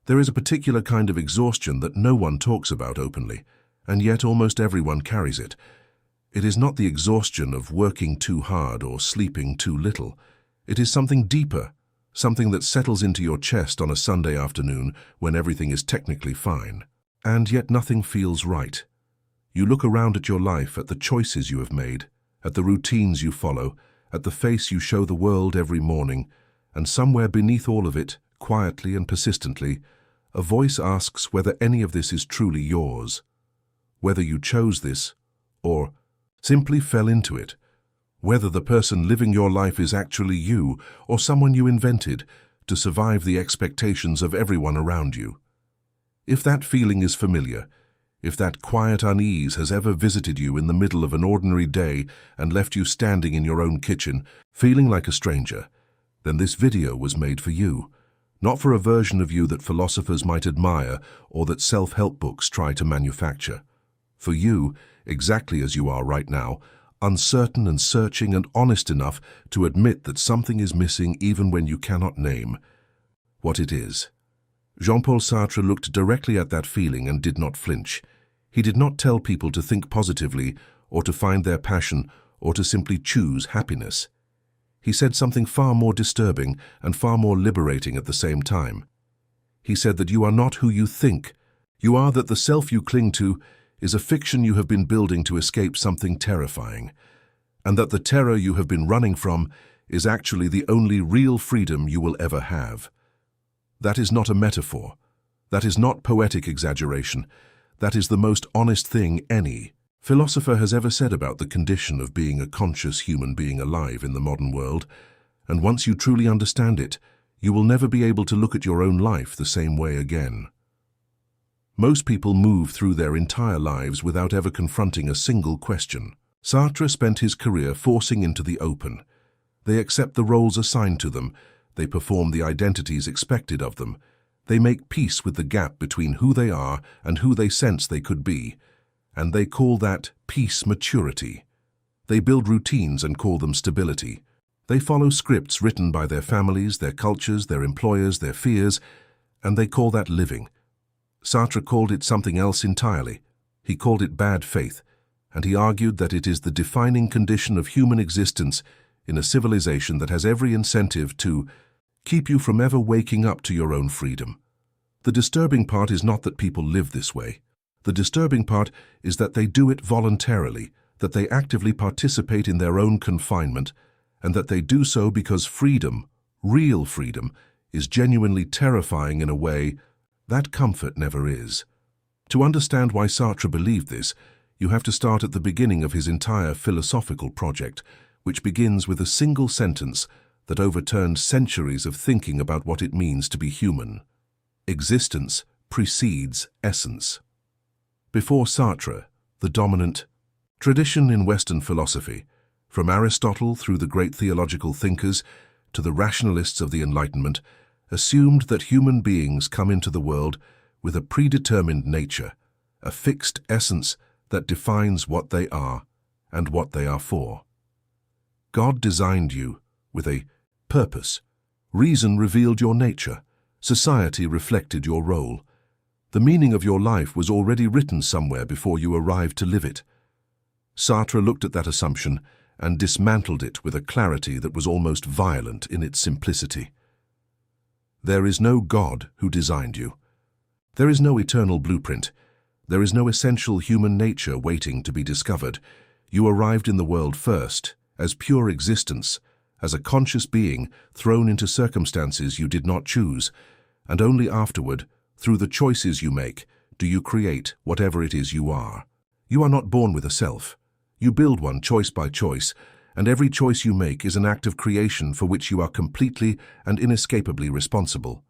There is a particular kind of exhaustion that no one talks about openly, and yet almost everyone carries it. It is not the exhaustion of working too hard or sleeping too little. It is something deeper, something that settles into your chest on a Sunday afternoon when everything is technically fine. And yet nothing feels right. You look around at your life, at the choices you have made, at the routines you follow, at the face you show the world every morning, and somewhere beneath all of it, quietly and persistently, a voice asks whether any of this is truly yours, whether you chose this or simply fell into it, whether the person living your life is actually you or someone you invented to survive the expectations of everyone around you. If that feeling is familiar, if that quiet unease has ever visited you in the middle of an ordinary day and left you standing in your own kitchen, feeling like a stranger, then this video was made for you, not for a version of you that philosophers might admire or that self-help books try to manufacture. For you, exactly as you are right now, uncertain and searching and honest enough to admit that something is missing even when you cannot name what it is. Jean-Paul Sartre looked directly at that feeling and did not flinch. He did not tell people to think positively or to find their passion or to simply choose happiness. He said something far more disturbing and far more liberating at the same time. He said that you are not who you think. You are that the self you cling to is a fiction you have been building to escape something terrifying, and that the terror you have been running from is actually the only real freedom you will ever have. That is not a metaphor. That is not poetic exaggeration. That is the most honest thing any philosopher has ever said about the condition of being a conscious human being alive in the modern world, and once you truly understand it, you will never be able to look at your own life the same way again. Most people move through their entire lives without ever confronting a single question. Sartre spent his career forcing into the open. They accept the roles assigned to them. They perform the identities expected of them. They make peace with the gap between who they are and who they sense they could be, and they call that peace maturity. They build routines and call them stability. They follow scripts written by their families, their cultures, their employers, their fears, and they call that living. Sartre called it something else entirely. He called it bad faith, and he argued that it is the defining condition of human existence in a civilization that has every incentive to keep you from ever waking up to your own freedom. The disturbing part is not that people live this way. The disturbing part is that they do it voluntarily, that they actively participate in their own confinement, and that they do so because freedom, real freedom, is genuinely terrifying in a way that comfort never is. To understand why Sartre believed this, you have to start at the beginning of his entire philosophical project, which begins with a single sentence that overturned centuries of thinking about what it means to be human. Existence precedes essence. Before Sartre, the dominant tradition in Western philosophy, from Aristotle through the great theological thinkers to the rationalists of the Enlightenment, assumed that human beings come into the world with a predetermined nature, a fixed essence that defines what they are and what they are for. God designed you with a purpose. Reason revealed your nature. Society reflected your role. The meaning of your life was already written somewhere before you arrived to live it. Sartre looked at that assumption and dismantled it with a clarity that was almost violent in its simplicity. There is no God who designed you. There is no eternal blueprint. There is no essential human nature waiting to be discovered. You arrived in the world first, as pure existence, as a conscious being thrown into circumstances you did not choose, and only afterward, through the choices you make, do you create whatever it is you are. You are not born with a self. You build one choice by choice, and every choice you make is an act of creation for which you are completely and inescapably responsible.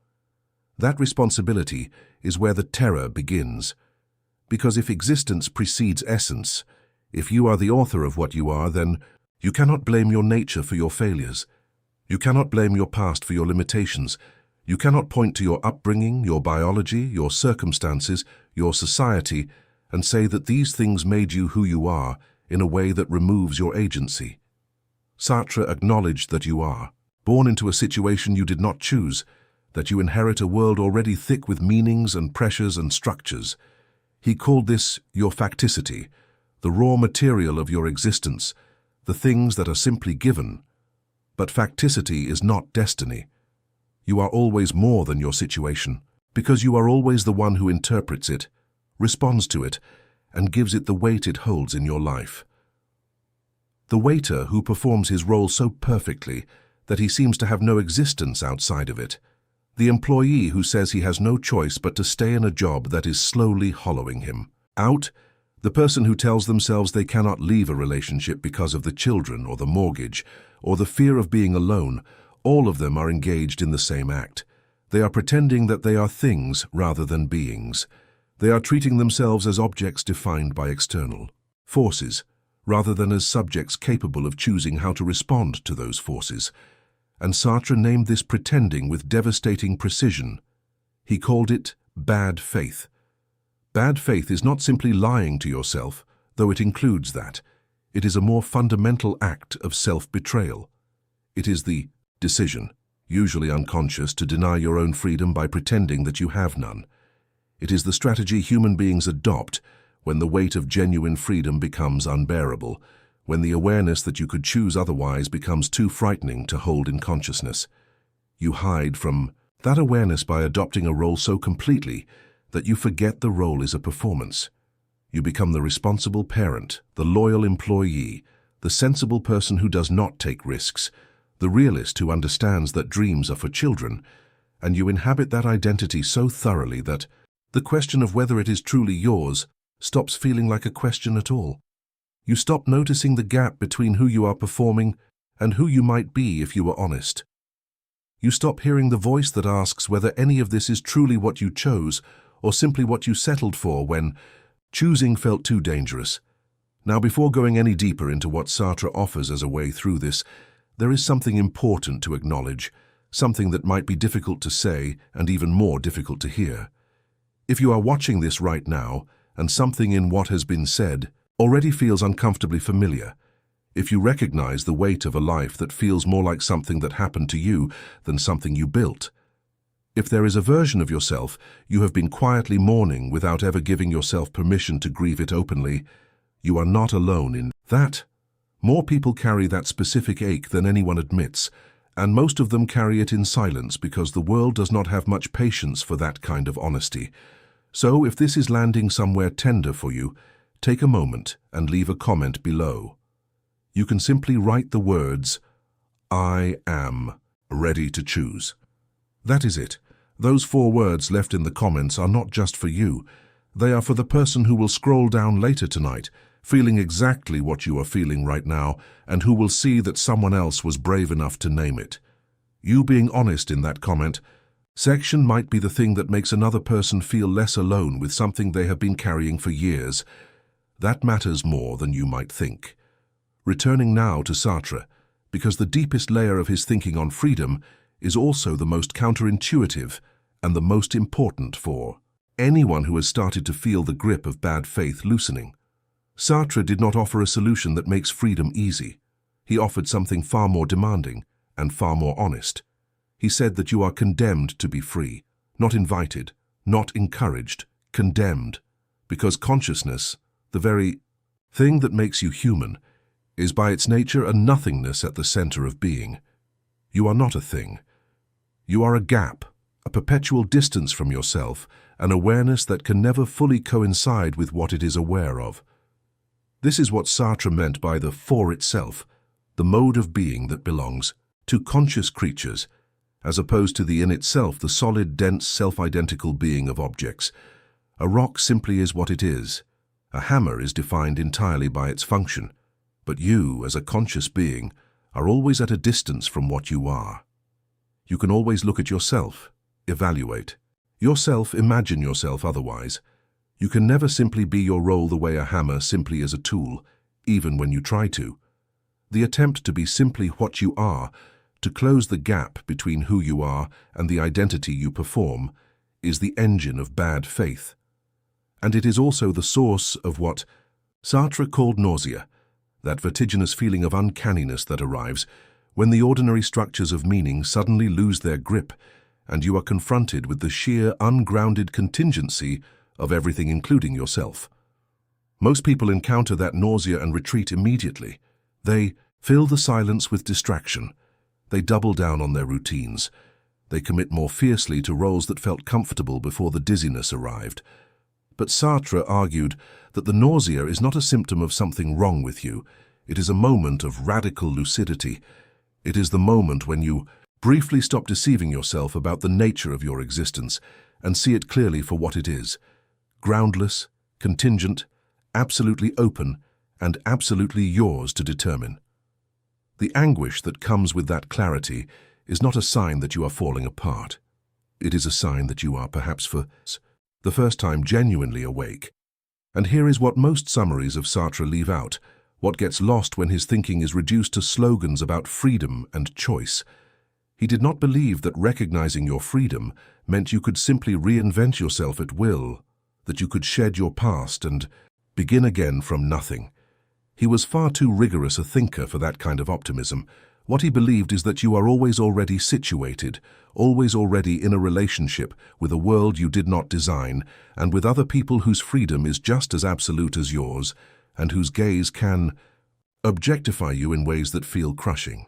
That responsibility is where the terror begins. Because if existence precedes essence, if you are the author of what you are, then you cannot blame your nature for your failures. You cannot blame your past for your limitations. You cannot point to your upbringing, your biology, your circumstances, your society, and say that these things made you who you are in a way that removes your agency. Sartre acknowledged that you are born into a situation you did not choose, that you inherit a world already thick with meanings and pressures and structures. He called this your facticity, the raw material of your existence, the things that are simply given. But facticity is not destiny. You are always more than your situation, because you are always the one who interprets it, responds to it, and gives it the weight it holds in your life. The waiter who performs his role so perfectly that he seems to have no existence outside of it. The employee who says he has no choice but to stay in a job that is slowly hollowing him out. The person who tells themselves they cannot leave a relationship because of the children or the mortgage or the fear of being alone. All of them are engaged in the same act. They are pretending that they are things rather than beings. They are treating themselves as objects defined by external forces, rather than as subjects capable of choosing how to respond to those forces. And Sartre named this pretending with devastating precision. He called it bad faith. Bad faith is not simply lying to yourself, though it includes that. It is a more fundamental act of self-betrayal. It is the decision, usually unconscious, to deny your own freedom by pretending that you have none. It is the strategy human beings adopt when the weight of genuine freedom becomes unbearable, when the awareness that you could choose otherwise becomes too frightening to hold in consciousness. You hide from that awareness by adopting a role so completely that you forget the role is a performance. You become the responsible parent, the loyal employee, the sensible person who does not take risks, the realist who understands that dreams are for children, and you inhabit that identity so thoroughly that the question of whether it is truly yours stops feeling like a question at all. You stop noticing the gap between who you are performing and who you might be if you were honest. You stop hearing the voice that asks whether any of this is truly what you chose or simply what you settled for when choosing felt too dangerous. Now, before going any deeper into what Sartre offers as a way through this, there is something important to acknowledge, something that might be difficult to say and even more difficult to hear. If you are watching this right now and something in what has been said already feels uncomfortably familiar, if you recognize the weight of a life that feels more like something that happened to you than something you built, if there is a version of yourself you have been quietly mourning without ever giving yourself permission to grieve it openly, you are not alone in that. More people carry that specific ache than anyone admits, and most of them carry it in silence because the world does not have much patience for that kind of honesty. So if this is landing somewhere tender for you, take a moment and leave a comment below. You can simply write the words, "I am ready to choose." That is it. Those 4 words left in the comments are not just for you. They are for the person who will scroll down later tonight, feeling exactly what you are feeling right now, and who will see that someone else was brave enough to name it. You being honest in that comment section might be the thing that makes another person feel less alone with something they have been carrying for years. That matters more than you might think. Returning now to Sartre, because the deepest layer of his thinking on freedom is also the most counterintuitive and the most important for anyone who has started to feel the grip of bad faith loosening. Sartre did not offer a solution that makes freedom easy. He offered something far more demanding and far more honest. He said that you are condemned to be free, not invited, not encouraged, condemned, because consciousness, the very thing that makes you human, is by its nature a nothingness at the center of being. You are not a thing. You are a gap, a perpetual distance from yourself, an awareness that can never fully coincide with what it is aware of. This is what Sartre meant by the for itself, the mode of being that belongs to conscious creatures, as opposed to the in itself, the solid, dense, self-identical being of objects. A rock simply is what it is. A hammer is defined entirely by its function, but you, as a conscious being, are always at a distance from what you are. You can always look at yourself, evaluate yourself, imagine yourself otherwise. You can never simply be your role the way a hammer simply is a tool, even when you try to. The attempt to be simply what you are, to close the gap between who you are and the identity you perform, is the engine of bad faith. And it is also the source of what Sartre called nausea, that vertiginous feeling of uncanniness that arrives when the ordinary structures of meaning suddenly lose their grip and you are confronted with the sheer, ungrounded contingency of everything, including yourself. Most people encounter that nausea and retreat immediately. They fill the silence with distraction. They double down on their routines. They commit more fiercely to roles that felt comfortable before the dizziness arrived. But Sartre argued that the nausea is not a symptom of something wrong with you. It is a moment of radical lucidity. It is the moment when you briefly stop deceiving yourself about the nature of your existence and see it clearly for what it is: groundless, contingent, absolutely open, and absolutely yours to determine. The anguish that comes with that clarity is not a sign that you are falling apart. It is a sign that you are, perhaps for the first time, genuinely awake. And here is what most summaries of Sartre leave out, what gets lost when his thinking is reduced to slogans about freedom and choice. He did not believe that recognizing your freedom meant you could simply reinvent yourself at will, that you could shed your past and begin again from nothing. He was far too rigorous a thinker for that kind of optimism. What he believed is that you are always already situated, always already in a relationship with a world you did not design, and with other people whose freedom is just as absolute as yours, and whose gaze can objectify you in ways that feel crushing.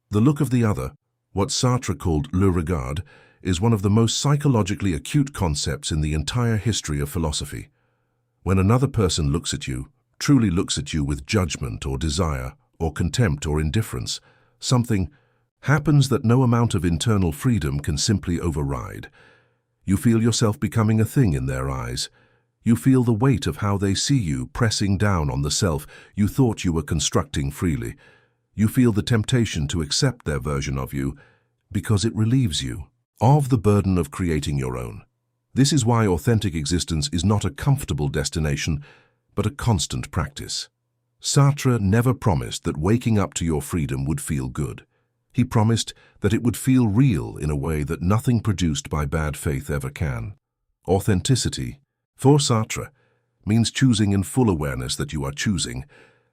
The look of the other, what Sartre called le regard, is one of the most psychologically acute concepts in the entire history of philosophy. When another person looks at you, truly looks at you with judgment or desire or contempt or indifference, something happens that no amount of internal freedom can simply override. You feel yourself becoming a thing in their eyes. You feel the weight of how they see you pressing down on the self you thought you were constructing freely. You feel the temptation to accept their version of you because it relieves you of the burden of creating your own. This is why authentic existence is not a comfortable destination, but a constant practice. Sartre never promised that waking up to your freedom would feel good. He promised that it would feel real in a way that nothing produced by bad faith ever can. Authenticity, for Sartre, means choosing in full awareness that you are choosing,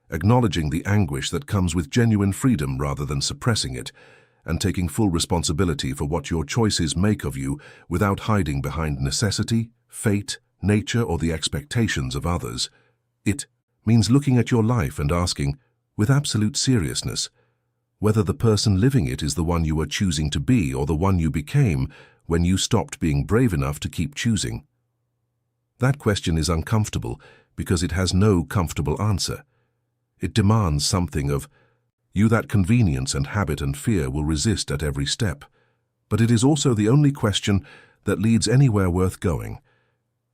acknowledging the anguish that comes with genuine freedom rather than suppressing it, and taking full responsibility for what your choices make of you without hiding behind necessity, fate, nature, or the expectations of others. It means looking at your life and asking, with absolute seriousness, whether the person living it is the one you were choosing to be or the one you became when you stopped being brave enough to keep choosing. That question is uncomfortable because it has no comfortable answer. It demands something of you that convenience and habit and fear will resist at every step. But it is also the only question that leads anywhere worth going.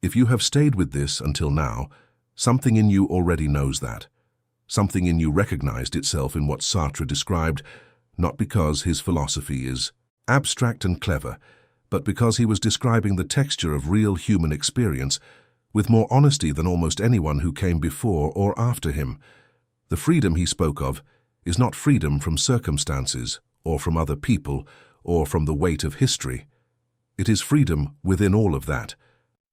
If you have stayed with this until now, something in you already knows that. Something in you recognized itself in what Sartre described, not because his philosophy is abstract and clever, but because he was describing the texture of real human experience with more honesty than almost anyone who came before or after him. The freedom he spoke of is not freedom from circumstances, or from other people, or from the weight of history. It is freedom within all of that,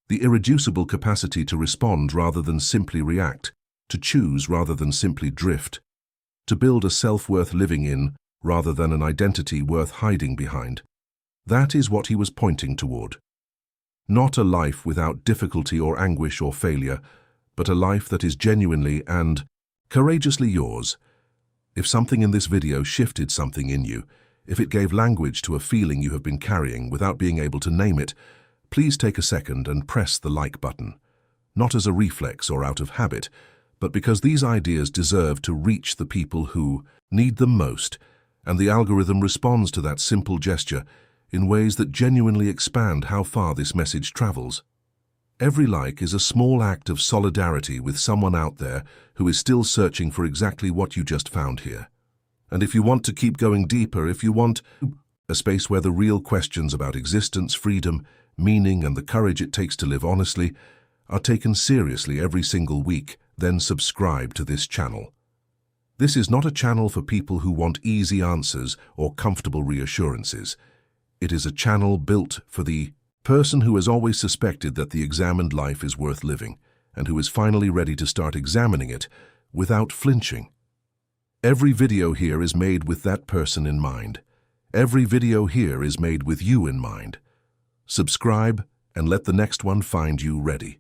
the irreducible capacity to respond rather than simply react, to choose rather than simply drift, to build a self worth living in rather than an identity worth hiding behind. That is what he was pointing toward. Not a life without difficulty or anguish or failure, but a life that is genuinely and courageously yours. If something in this video shifted something in you, if it gave language to a feeling you have been carrying without being able to name it, please take a second and press the like button. Not as a reflex or out of habit, but because these ideas deserve to reach the people who need them most, and the algorithm responds to that simple gesture in ways that genuinely expand how far this message travels. Every like is a small act of solidarity with someone out there who is still searching for exactly what you just found here. And if you want to keep going deeper, if you want a space where the real questions about existence, freedom, meaning, and the courage it takes to live honestly are taken seriously every single week, then subscribe to this channel. This is not a channel for people who want easy answers or comfortable reassurances. It is a channel built for the person who has always suspected that the examined life is worth living, and who is finally ready to start examining it without flinching. Every video here is made with that person in mind. Every video here is made with you in mind. Subscribe and let the next one find you ready.